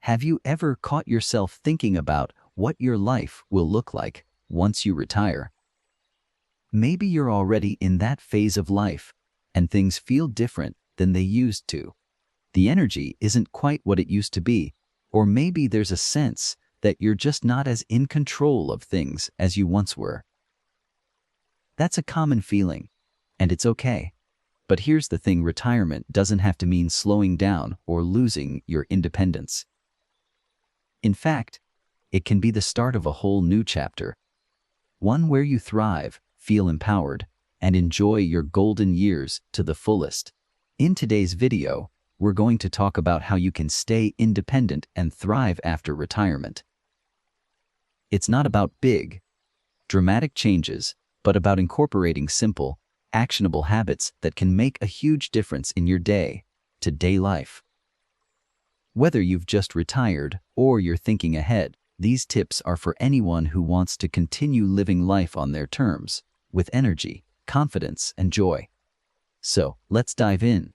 Have you ever caught yourself thinking about what your life will look like once you retire? Maybe you're already in that phase of life, and things feel different than they used to. The energy isn't quite what it used to be, or maybe there's a sense that you're just not as in control of things as you once were. That's a common feeling, and it's okay. But here's the thing: retirement doesn't have to mean slowing down or losing your independence. In fact, it can be the start of a whole new chapter, one where you thrive, feel empowered, and enjoy your golden years to the fullest. In today's video, we're going to talk about how you can stay independent and thrive after retirement. It's not about big, dramatic changes, but about incorporating simple, actionable habits that can make a huge difference in your day-to-day life. Whether you've just retired or you're thinking ahead, these tips are for anyone who wants to continue living life on their terms, with energy, confidence, and joy. So, let's dive in.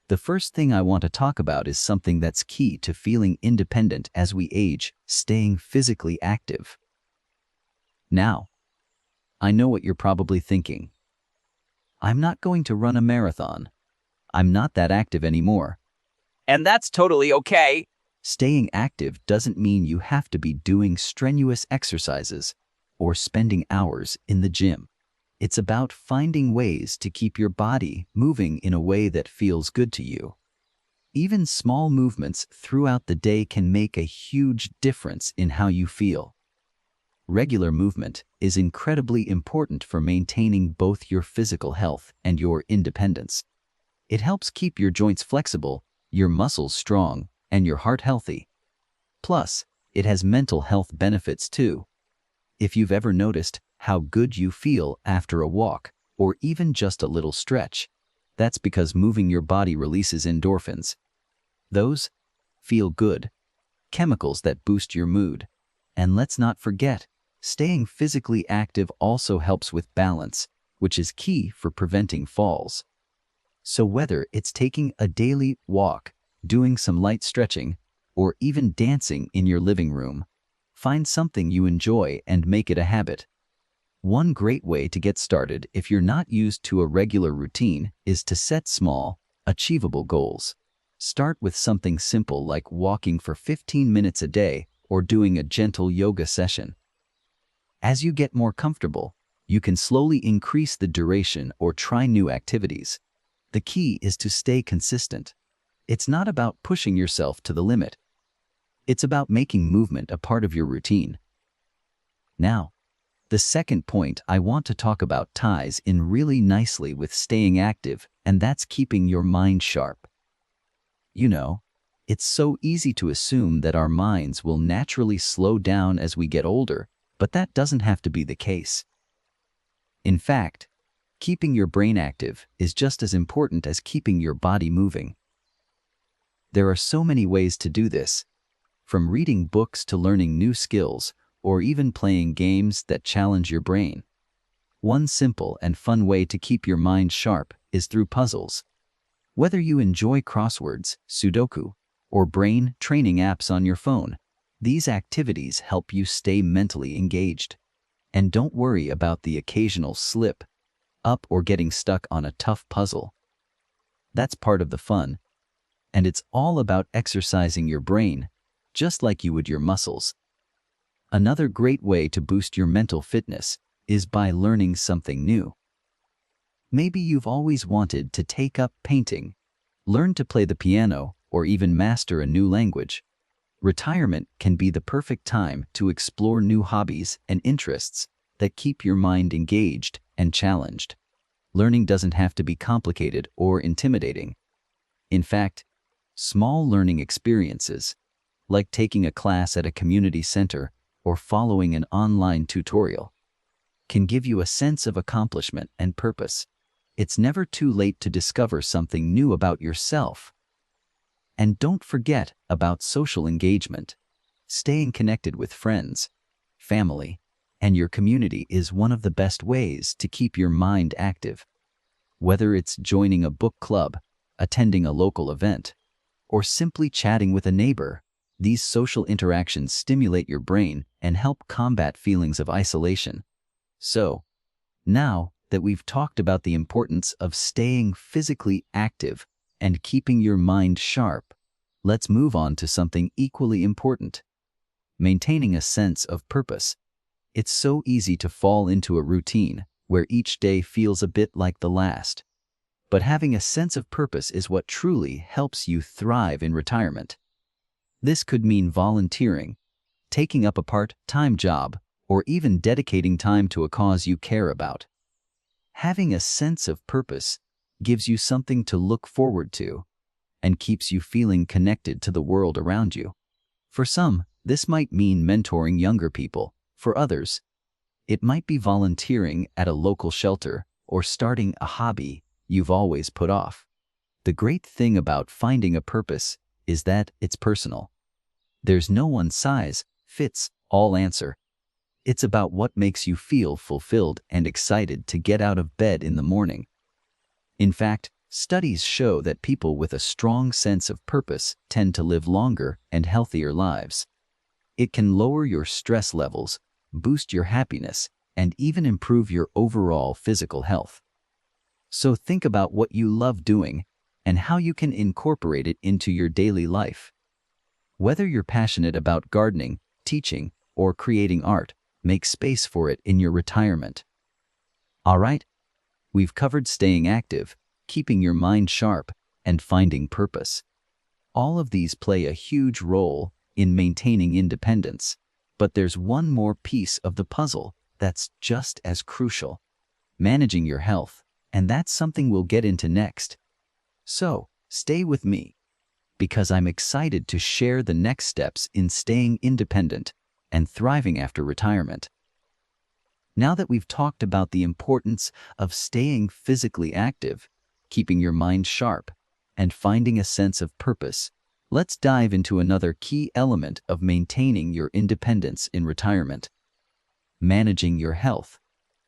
The first thing I want to talk about is something that's key to feeling independent as we age: staying physically active. Now, I know what you're probably thinking. I'm not going to run a marathon. I'm not that active anymore. And that's totally okay. Staying active doesn't mean you have to be doing strenuous exercises or spending hours in the gym. It's about finding ways to keep your body moving in a way that feels good to you. Even small movements throughout the day can make a huge difference in how you feel. Regular movement is incredibly important for maintaining both your physical health and your independence. It helps keep your joints flexible, your muscles strong, and your heart healthy. Plus, it has mental health benefits too. If you've ever noticed how good you feel after a walk, or even just a little stretch, that's because moving your body releases endorphins. Those feel good chemicals that boost your mood. And let's not forget, staying physically active also helps with balance, which is key for preventing falls. So whether it's taking a daily walk, doing some light stretching, or even dancing in your living room, find something you enjoy and make it a habit. One great way to get started if you're not used to a regular routine is to set small, achievable goals. Start with something simple like walking for 15 minutes a day or doing a gentle yoga session. As you get more comfortable, you can slowly increase the duration or try new activities. The key is to stay consistent. It's not about pushing yourself to the limit. It's about making movement a part of your routine. Now, the second point I want to talk about ties in really nicely with staying active, and that's keeping your mind sharp. You know, it's so easy to assume that our minds will naturally slow down as we get older, but that doesn't have to be the case. In fact, keeping your brain active is just as important as keeping your body moving. There are so many ways to do this, from reading books to learning new skills, or even playing games that challenge your brain. One simple and fun way to keep your mind sharp is through puzzles. Whether you enjoy crosswords, Sudoku, or brain training apps on your phone, these activities help you stay mentally engaged. And don't worry about the occasional slip up or getting stuck on a tough puzzle. That's part of the fun, and it's all about exercising your brain, just like you would your muscles. Another great way to boost your mental fitness is by learning something new. Maybe you've always wanted to take up painting, learn to play the piano, or even master a new language. Retirement can be the perfect time to explore new hobbies and interests that keep your mind engaged and challenged. Learning doesn't have to be complicated or intimidating. In fact, small learning experiences, like taking a class at a community center or following an online tutorial, can give you a sense of accomplishment and purpose. It's never too late to discover something new about yourself. And don't forget about social engagement. Staying connected with friends, family, and your community is one of the best ways to keep your mind active. Whether it's joining a book club, attending a local event, or simply chatting with a neighbor, These social interactions stimulate your brain and help combat feelings of isolation. So, now that we've talked about the importance of staying physically active and keeping your mind sharp, let's move on to something equally important: maintaining a sense of purpose. It's so easy to fall into a routine where each day feels a bit like the last. But having a sense of purpose is what truly helps you thrive in retirement. This could mean volunteering, taking up a part-time job, or even dedicating time to a cause you care about. Having a sense of purpose gives you something to look forward to and keeps you feeling connected to the world around you. For some, this might mean mentoring younger people. For others, it might be volunteering at a local shelter or starting a hobby you've always put off. The great thing about finding a purpose is that it's personal. There's no one-size-fits-all answer. It's about what makes you feel fulfilled and excited to get out of bed in the morning. In fact, studies show that people with a strong sense of purpose tend to live longer and healthier lives. It can lower your stress levels, boost your happiness, and even improve your overall physical health. So think about what you love doing and how you can incorporate it into your daily life. Whether you're passionate about gardening, teaching, or creating art, make space for it in your retirement. All right, we've covered staying active, keeping your mind sharp, and finding purpose. All of these play a huge role in maintaining independence. But there's one more piece of the puzzle that's just as crucial: managing your health, and that's something we'll get into next. So, stay with me, because I'm excited to share the next steps in staying independent and thriving after retirement. Now that we've talked about the importance of staying physically active, keeping your mind sharp, and finding a sense of purpose, let's dive into another key element of maintaining your independence in retirement: managing your health.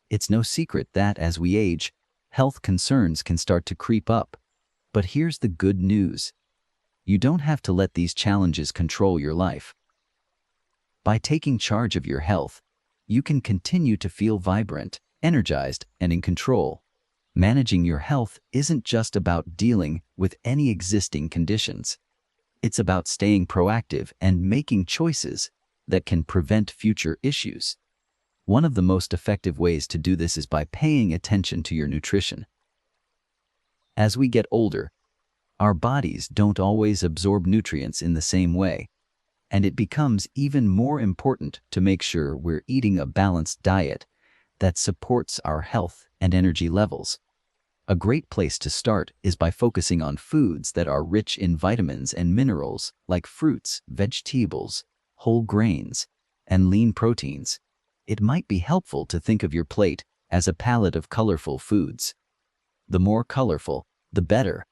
It's no secret that as we age, health concerns can start to creep up. But here's the good news: you don't have to let these challenges control your life. By taking charge of your health, you can continue to feel vibrant, energized, and in control. Managing your health isn't just about dealing with any existing conditions. It's about staying proactive and making choices that can prevent future issues. One of the most effective ways to do this is by paying attention to your nutrition. As we get older, our bodies don't always absorb nutrients in the same way, and it becomes even more important to make sure we're eating a balanced diet that supports our health and energy levels. A great place to start is by focusing on foods that are rich in vitamins and minerals, like fruits, vegetables, whole grains, and lean proteins. It might be helpful to think of your plate as a palette of colorful foods. The more colorful, the better.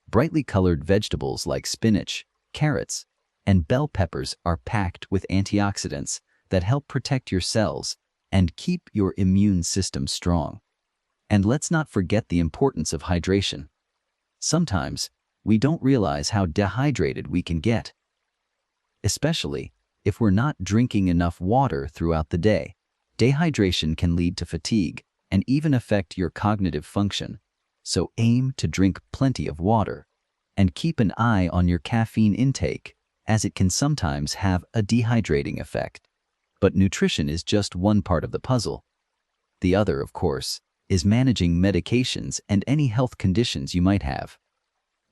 Brightly colored vegetables like spinach, carrots, and bell peppers are packed with antioxidants that help protect your cells and keep your immune system strong. And let's not forget the importance of hydration. Sometimes, we don't realize how dehydrated we can get, especially if we're not drinking enough water throughout the day. Dehydration can lead to fatigue and even affect your cognitive function. So aim to drink plenty of water and keep an eye on your caffeine intake, as it can sometimes have a dehydrating effect. But nutrition is just one part of the puzzle. The other, of course, is managing medications and any health conditions you might have.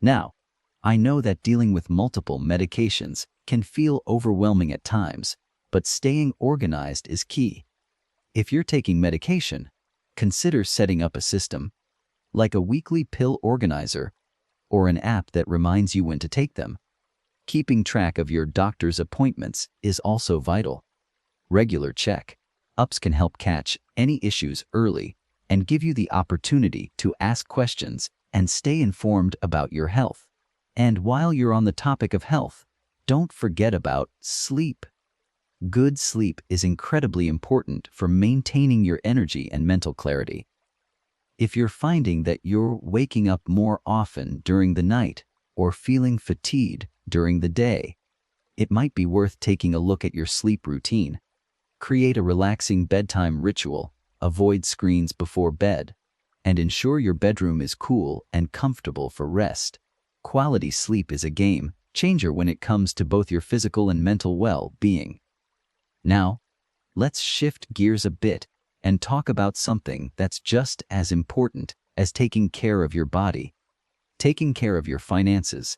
Now, I know that dealing with multiple medications can feel overwhelming at times, but staying organized is key. If you're taking medication, consider setting up a system, like a weekly pill organizer or an app that reminds you when to take them. Keeping track of your doctor's appointments is also vital. Regular check-ups can help catch any issues early and give you the opportunity to ask questions and stay informed about your health. And while you're on the topic of health, don't forget about sleep. Good sleep is incredibly important for maintaining your energy and mental clarity. If you're finding that you're waking up more often during the night or feeling fatigued during the day, It might be worth taking a look at your sleep routine. Create a relaxing bedtime ritual, avoid screens before bed, and ensure your bedroom is cool and comfortable for rest. Quality sleep is a game changer when it comes to both your physical and mental well-being. Now, let's shift gears a bit and talk about something that's just as important as taking care of your body: taking care of your finances.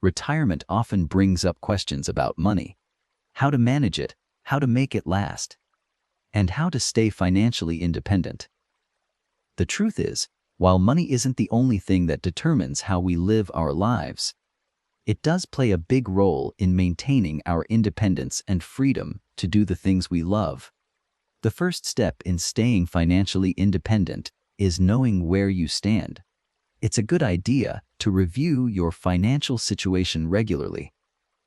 Retirement often brings up questions about money, how to manage it, how to make it last, and how to stay financially independent. The truth is, while money isn't the only thing that determines how we live our lives, it does play a big role in maintaining our independence and freedom to do the things we love. The first step in staying financially independent is knowing where you stand. It's a good idea to review your financial situation regularly,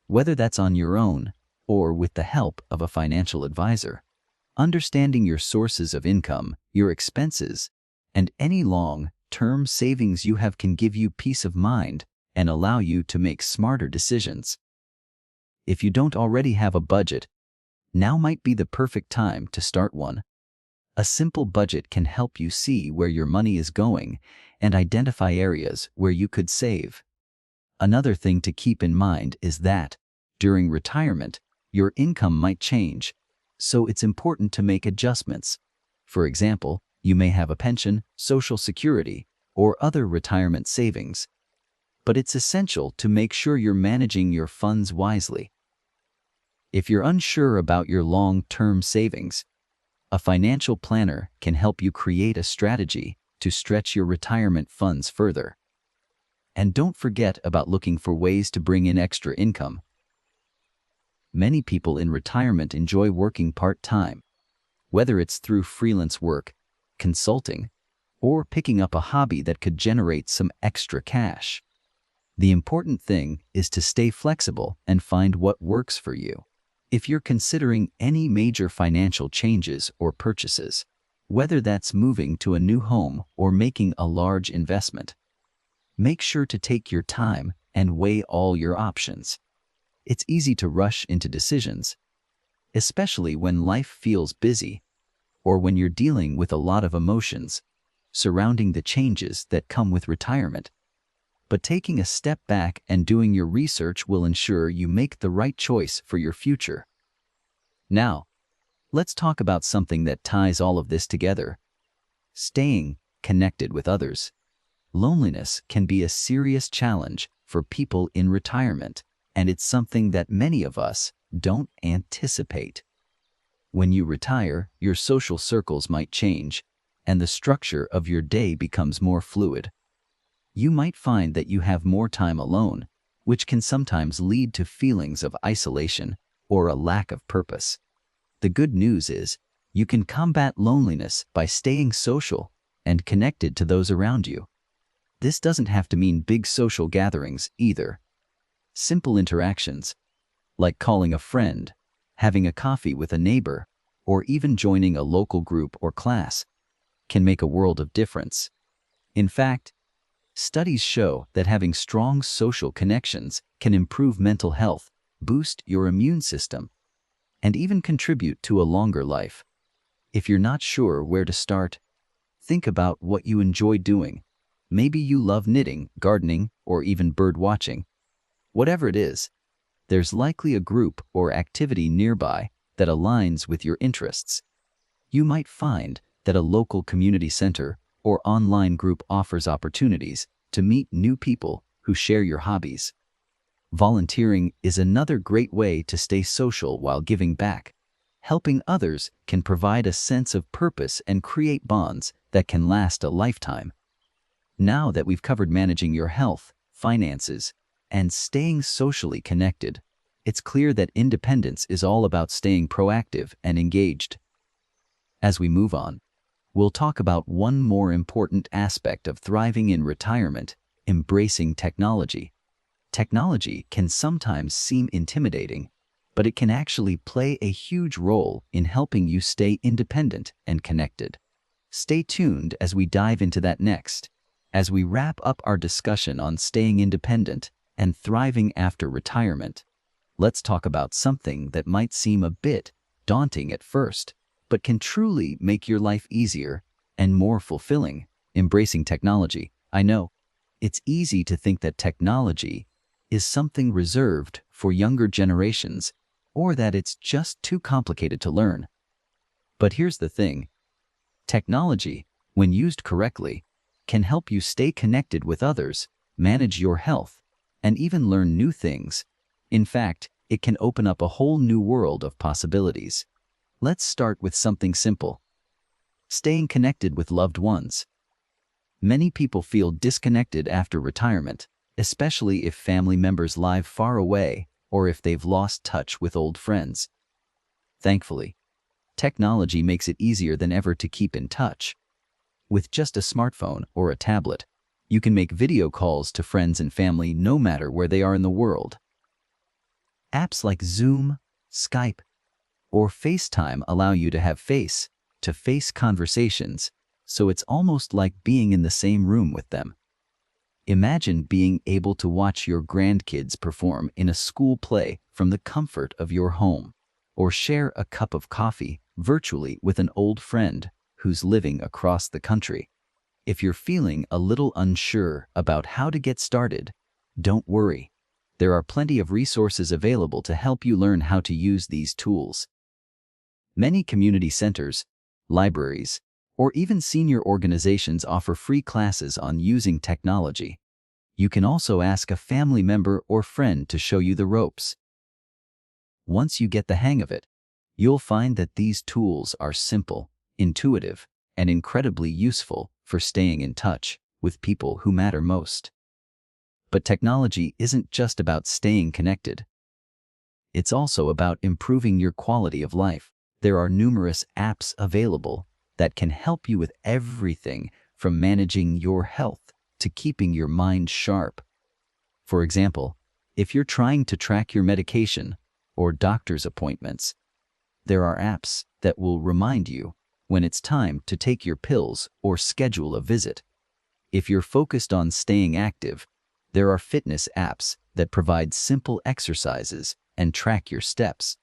whether that's on your own or with the help of a financial advisor. Understanding your sources of income, your expenses, and any long-term savings you have can give you peace of mind and allow you to make smarter decisions. If you don't already have a budget, now might be the perfect time to start one. A simple budget can help you see where your money is going and identify areas where you could save. Another thing to keep in mind is that, during retirement, your income might change, so it's important to make adjustments. For example, you may have a pension, Social Security, or other retirement savings. But it's essential to make sure you're managing your funds wisely. If you're unsure about your long-term savings, a financial planner can help you create a strategy to stretch your retirement funds further. And don't forget about looking for ways to bring in extra income. Many people in retirement enjoy working part-time, whether it's through freelance work, consulting, or picking up a hobby that could generate some extra cash. The important thing is to stay flexible and find what works for you. If you're considering any major financial changes or purchases, whether that's moving to a new home or making a large investment, make sure to take your time and weigh all your options. It's easy to rush into decisions, especially when life feels busy or when you're dealing with a lot of emotions surrounding the changes that come with retirement. But taking a step back and doing your research will ensure you make the right choice for your future. Now, let's talk about something that ties all of this together: staying connected with others. Loneliness can be a serious challenge for people in retirement, and it's something that many of us don't anticipate. When you retire, your social circles might change, and the structure of your day becomes more fluid. You might find that you have more time alone, which can sometimes lead to feelings of isolation or a lack of purpose. The good news is, you can combat loneliness by staying social and connected to those around you. This doesn't have to mean big social gatherings either. Simple interactions, like calling a friend, having a coffee with a neighbor, or even joining a local group or class, can make a world of difference. In fact, studies show that having strong social connections can improve mental health, boost your immune system, and even contribute to a longer life. If you're not sure where to start, think about what you enjoy doing. Maybe you love knitting, gardening, or even bird watching. Whatever it is, there's likely a group or activity nearby that aligns with your interests. You might find that a local community center or online group offers opportunities to meet new people who share your hobbies. Volunteering is another great way to stay social while giving back. Helping others can provide a sense of purpose and create bonds that can last a lifetime. Now that we've covered managing your health, finances, and staying socially connected, it's clear that independence is all about staying proactive and engaged. As we move on, we'll talk about one more important aspect of thriving in retirement: embracing technology. Technology can sometimes seem intimidating, but it can actually play a huge role in helping you stay independent and connected. Stay tuned as we dive into that next, as we wrap up our discussion on staying independent and thriving after retirement. let's talk about something that might seem a bit daunting at first, but can truly make your life easier and more fulfilling: embracing technology. I know, it's easy to think that technology is something reserved for younger generations, or that it's just too complicated to learn. But here's the thing: technology, when used correctly, can help you stay connected with others, manage your health, and even learn new things. In fact, it can open up a whole new world of possibilities. Let's start with something simple: staying connected with loved ones. Many people feel disconnected after retirement, especially if family members live far away or if they've lost touch with old friends. Thankfully, technology makes it easier than ever to keep in touch. With just a smartphone or a tablet, you can make video calls to friends and family no matter where they are in the world. Apps like Zoom, Skype, or FaceTime allow you to have face-to-face conversations, so it's almost like being in the same room with them. Imagine being able to watch your grandkids perform in a school play from the comfort of your home, or share a cup of coffee virtually with an old friend who's living across the country. If you're feeling a little unsure about how to get started, don't worry. There are plenty of resources available to help you learn how to use these tools. Many community centers, libraries, or even senior organizations offer free classes on using technology. You can also ask a family member or friend to show you the ropes. Once you get the hang of it, you'll find that these tools are simple, intuitive, and incredibly useful for staying in touch with people who matter most. But technology isn't just about staying connected. It's also about improving your quality of life. There are numerous apps available that can help you with everything from managing your health to keeping your mind sharp. For example, if you're trying to track your medication or doctor's appointments, there are apps that will remind you when it's time to take your pills or schedule a visit. If you're focused on staying active, there are fitness apps that provide simple exercises and track your steps.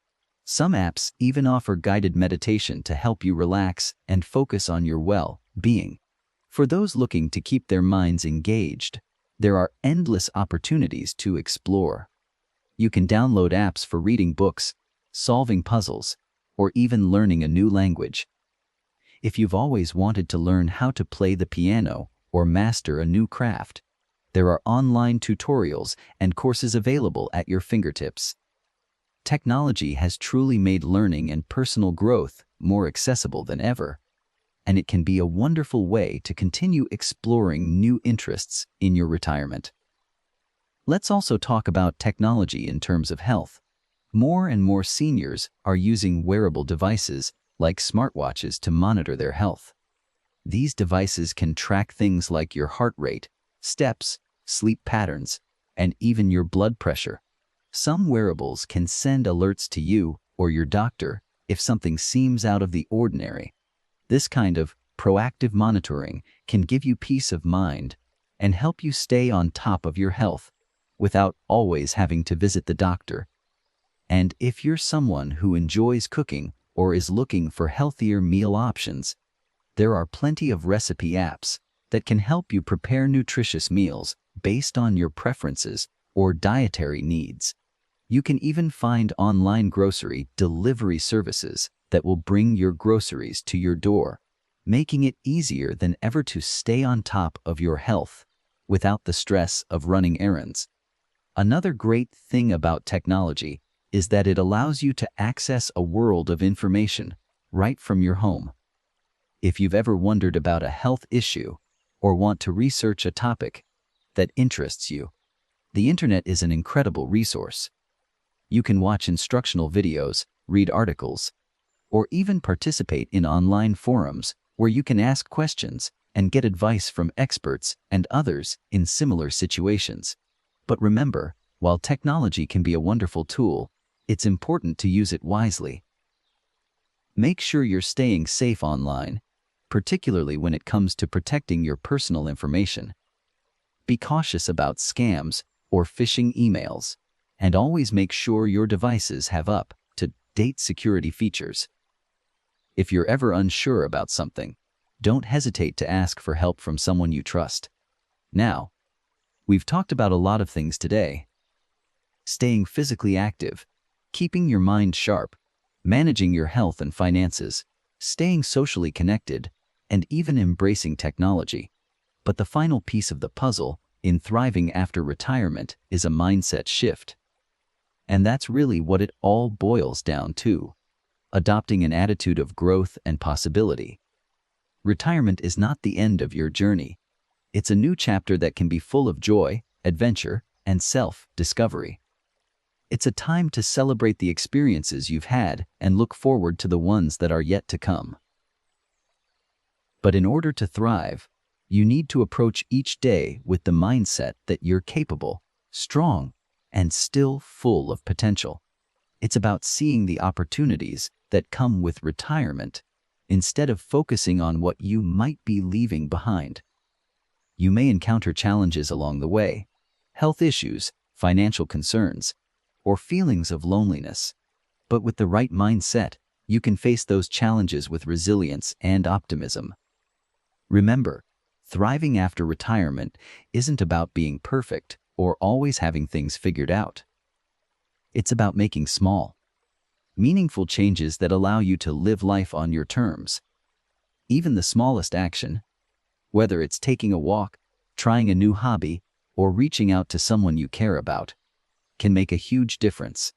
Some apps even offer guided meditation to help you relax and focus on your well-being. For those looking to keep their minds engaged, there are endless opportunities to explore. You can download apps for reading books, solving puzzles, or even learning a new language. If you've always wanted to learn how to play the piano or master a new craft, there are online tutorials and courses available at your fingertips. Technology has truly made learning and personal growth more accessible than ever, and it can be a wonderful way to continue exploring new interests in your retirement. Let's also talk about technology in terms of health. More and more seniors are using wearable devices like smartwatches to monitor their health. These devices can track things like your heart rate, steps, sleep patterns, and even your blood pressure. Some wearables can send alerts to you or your doctor if something seems out of the ordinary. This kind of proactive monitoring can give you peace of mind and help you stay on top of your health without always having to visit the doctor. And if you're someone who enjoys cooking or is looking for healthier meal options, there are plenty of recipe apps that can help you prepare nutritious meals based on your preferences or dietary needs. You can even find online grocery delivery services that will bring your groceries to your door, making it easier than ever to stay on top of your health without the stress of running errands. Another great thing about technology is that it allows you to access a world of information right from your home. If you've ever wondered about a health issue or want to research a topic that interests you, the internet is an incredible resource. You can watch instructional videos, read articles, or even participate in online forums where you can ask questions and get advice from experts and others in similar situations. But remember, while technology can be a wonderful tool, it's important to use it wisely. Make sure you're staying safe online, particularly when it comes to protecting your personal information. Be cautious about scams or phishing emails. And always make sure your devices have up-to-date security features. If you're ever unsure about something, don't hesitate to ask for help from someone you trust. Now, we've talked about a lot of things today. Staying physically active, keeping your mind sharp, managing your health and finances, staying socially connected, and even embracing technology. But the final piece of the puzzle in thriving after retirement is a mindset shift. And that's really what it all boils down to: adopting an attitude of growth and possibility. Retirement is not the end of your journey. It's a new chapter that can be full of joy, adventure, and self-discovery. It's a time to celebrate the experiences you've had and look forward to the ones that are yet to come. But in order to thrive, you need to approach each day with the mindset that you're capable, strong, and still full of potential. It's about seeing the opportunities that come with retirement instead of focusing on what you might be leaving behind. You may encounter challenges along the way: health issues, financial concerns, or feelings of loneliness. But with the right mindset, you can face those challenges with resilience and optimism. Remember, thriving after retirement isn't about being perfect or always having things figured out. It's about making small, meaningful changes that allow you to live life on your terms. Even the smallest action, whether it's taking a walk, trying a new hobby, or reaching out to someone you care about, can make a huge difference.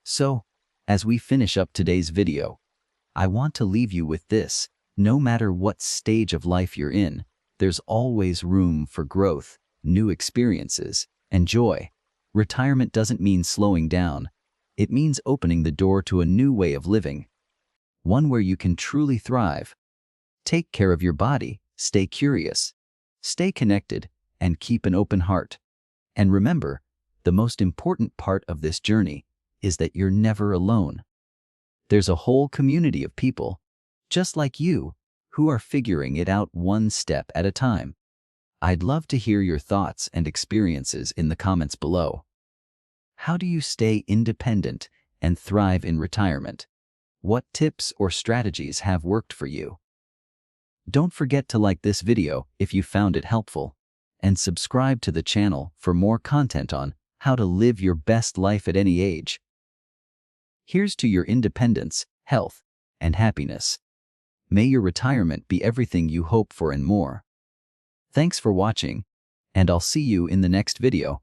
So, as we finish up today's video, I want to leave you with this: no matter what stage of life you're in, there's always room for growth, new experiences, and joy. Retirement doesn't mean slowing down. It means opening the door to a new way of living, one where you can truly thrive. Take care of your body, stay curious, stay connected, and keep an open heart. And remember, the most important part of this journey is that you're never alone. There's a whole community of people, just like you, who are figuring it out one step at a time. I'd love to hear your thoughts and experiences in the comments below. How do you stay independent and thrive in retirement? What tips or strategies have worked for you? Don't forget to like this video if you found it helpful, and subscribe to the channel for more content on how to live your best life at any age. Here's to your independence, health, and happiness. May your retirement be everything you hope for and more. Thanks for watching, and I'll see you in the next video.